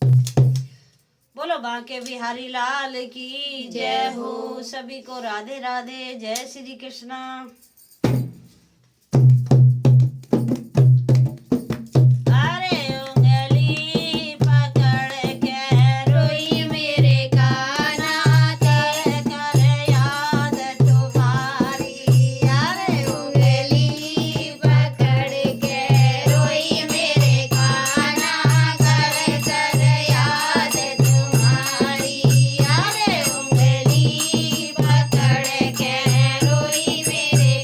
बोलो बांके बिहारी लाल की जय हो। सभी को राधे राधे, जय श्री कृष्णा। अरे उंगली पकड़ के रोई मेरे कान्हा, कर कर याद तुम्हारी। अरे उंगली पकड़ के रोई मेरे कान्हा, कर कर याद तुम्हारी। अरे उंगली पकड़ के रोई मेरे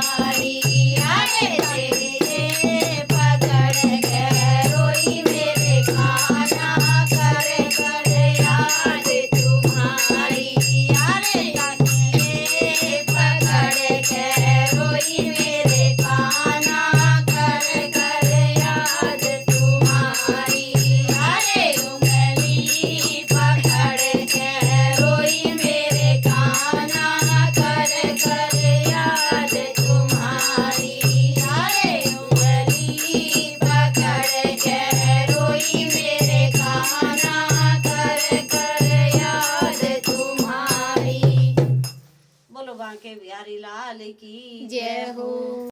तुम्हारी अरे तेरे पकड़ के रोई मेरे कान्हा कर कर याद तुम्हारी अरे तेरे पकड़ के रोई मेरे कान्हा कर कर याद तुम्हारी अरे उंगली पकड़ के रोई मेरे कान्हा कर कर याद तुम्हारी अरे उंगली पकड़ के रोई मेरे कान्हा कर कर याद तुम्हारी। बोलो बांके बिहारी लाल की जय हो।